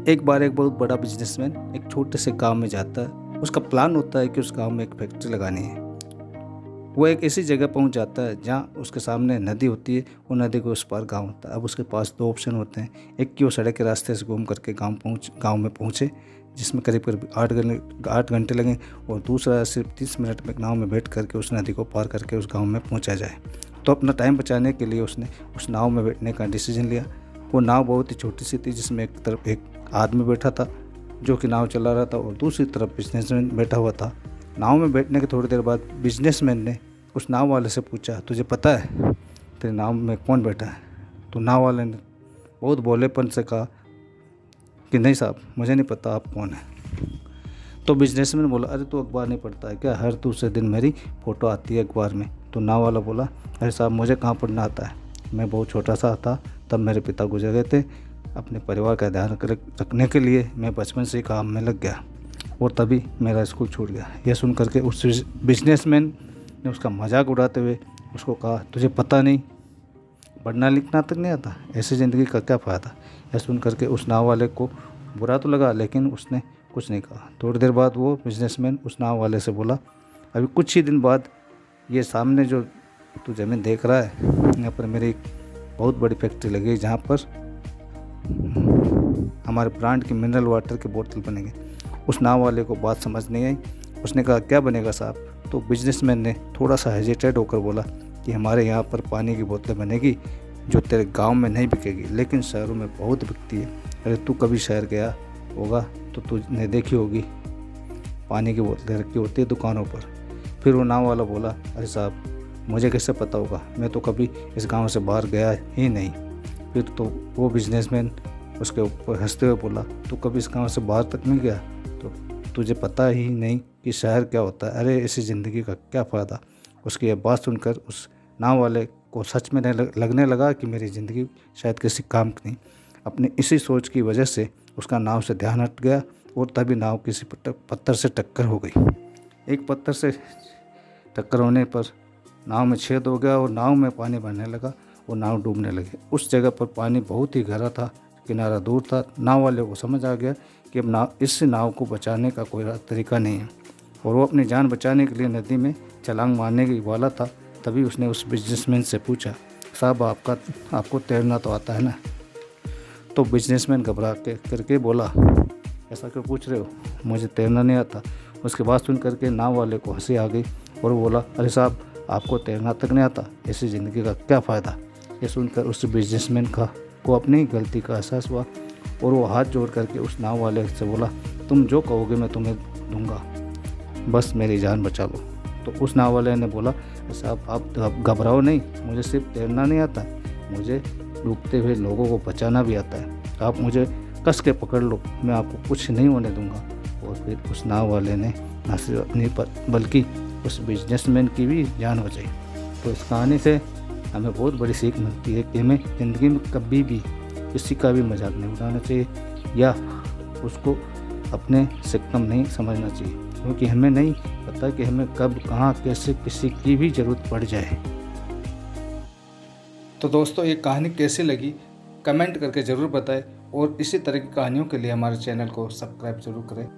एक बार एक बहुत बड़ा बिजनेसमैन एक छोटे से गांव में जाता है। उसका प्लान होता है कि उस गांव में एक फैक्ट्री लगानी है। वो एक ऐसी जगह पहुंच जाता है जहां उसके सामने नदी होती है। वो नदी के उस पार गांव होता है। अब उसके पास दो ऑप्शन होते हैं, एक कि वो सड़क के रास्ते से घूम करके गांव में पहुंचे, जिसमें करीब करीब 8 घंटे लगें, और दूसरा सिर्फ 30 मिनट में नाव में बैठ करके उस नदी को पार करके उस गाँव में पहुँचा जाए। तो अपना टाइम बचाने के लिए उसने उस नाव में बैठने का डिसीजन लिया। वो नाव बहुत ही छोटी सी थी, जिसमें एक तरफ एक आदमी बैठा था जो कि नाव चला रहा था, और दूसरी तरफ बिजनेसमैन बैठा हुआ था। नाव में बैठने के थोड़ी देर बाद बिजनेसमैन ने उस नाव वाले से पूछा, तुझे पता है तेरे नाव में कौन बैठा है? तो नाव वाले ने बहुत भोलेपन से कहा कि नहीं साहब, मुझे नहीं पता आप कौन है। तो बिजनेसमैन बोला, अरे तू अखबार नहीं पढ़ता है क्या? हर दूसरे दिन मेरी फ़ोटो आती है अखबार में। तो नाव वाला बोला, अरे साहब, मुझे कहाँ पढ़ना आता है, मैं बहुत छोटा सा था तब मेरे पिता गुजर गए थे। अपने परिवार का ध्यान रखने के लिए मैं बचपन से ही काम में लग गया, और तभी मेरा स्कूल छूट गया। यह सुन करके उस बिजनेसमैन ने उसका मजाक उड़ाते हुए उसको कहा, तुझे पता नहीं, पढ़ना लिखना तक नहीं आता, ऐसी ज़िंदगी का क्या फ़ायदा? यह सुन करके उस नाव वाले को बुरा तो लगा, लेकिन उसने कुछ नहीं कहा। थोड़ी देर बाद वो बिजनेसमैन उस नाव वाले से बोला, अभी कुछ ही दिन बाद ये सामने जो तू ज़मीन देख रहा है, यहाँ पर मेरी एक बहुत बड़ी फैक्ट्री लगी है, जहाँ पर हमारे ब्रांड की मिनरल वाटर की बोतल बनेंगे। उस नाव वाले को बात समझ नहीं आई। उसने कहा, क्या बनेगा साहब? तो बिजनेसमैन ने थोड़ा सा हेजिटेट होकर बोला कि हमारे यहाँ पर पानी की बोतलें बनेगी जो तेरे गांव में नहीं बिकेगी, लेकिन शहरों में बहुत बिकती है। अरे तू कभी शहर गया होगा तो तुझने देखी होगी, पानी की बोतलें रखी होती है दुकानों पर। फिर वो नाव वाला बोला, अरे साहब, मुझे कैसे पता होगा, मैं तो कभी इस गाँव से बाहर गया ही नहीं। फिर तो वो बिजनेसमैन उसके ऊपर हंसते हुए बोला, तू कभी इस गांव से बाहर तक नहीं गया तो तुझे पता ही नहीं कि शहर क्या होता है। अरे ऐसी ज़िंदगी का क्या फ़ायदा? उसकी यह बात सुनकर उस नाव वाले को सच में लगने लगा कि मेरी ज़िंदगी शायद किसी काम की नहीं। अपनी इसी सोच की वजह से उसका नाव से ध्यान हट गया, और तभी नाव किसी पत्थर से टक्कर हो गई। एक पत्थर से टक्कर होने पर नाव में छेद हो गया, और नाव में पानी भरने लगा, और नाव डूबने लगी। उस जगह पर पानी बहुत ही गहरा था, किनारा दूर था। नाव वाले को समझ आ गया कि अब इस नाव को बचाने का कोई तरीका नहीं है, और वो अपनी जान बचाने के लिए नदी में छलांग मारने की वाला था। तभी उसने उस बिजनेसमैन से पूछा, साहब, आपको तैरना तो आता है ना? तो बिजनेसमैन घबरा करके बोला, ऐसा क्यों पूछ रहे हो, मुझे तैरना नहीं आता। उसके बाद सुन करके नाव वाले को हंसी आ गई, और वो बोला, अरे साहब, आपको तैरना तक नहीं आता, ऐसी ज़िंदगी का क्या फ़ायदा? ये सुनकर उस बिजनेसमैन को अपनी गलती का एहसास हुआ, और वो हाथ जोड़ करके उस नाव वाले से बोला, तुम जो कहोगे मैं तुम्हें दूंगा, बस मेरी जान बचा लो। तो उस नाव वाले ने बोला, साहब, आप घबराओ नहीं, मुझे सिर्फ तैरना नहीं आता, मुझे डूबते हुए लोगों को बचाना भी आता है। आप मुझे कस के पकड़ लो, मैं आपको कुछ नहीं होने दूंगा। और फिर उस नाव वाले ने न सिर्फ अपनी बल्कि उस बिजनेसमैन की भी जान बचाई। तो इस कहानी से हमें बहुत बड़ी सीख मिलती है कि हमें ज़िंदगी में कभी भी किसी का भी मजाक नहीं उड़ाना चाहिए, या उसको अपने से कम नहीं समझना चाहिए, क्योंकि हमें नहीं पता कि हमें कब, कहाँ, कैसे किसी की भी ज़रूरत पड़ जाए। तो दोस्तों, ये कहानी कैसी लगी कमेंट करके ज़रूर बताएं, और इसी तरह की कहानियों के लिए हमारे चैनल को सब्सक्राइब ज़रूर करें।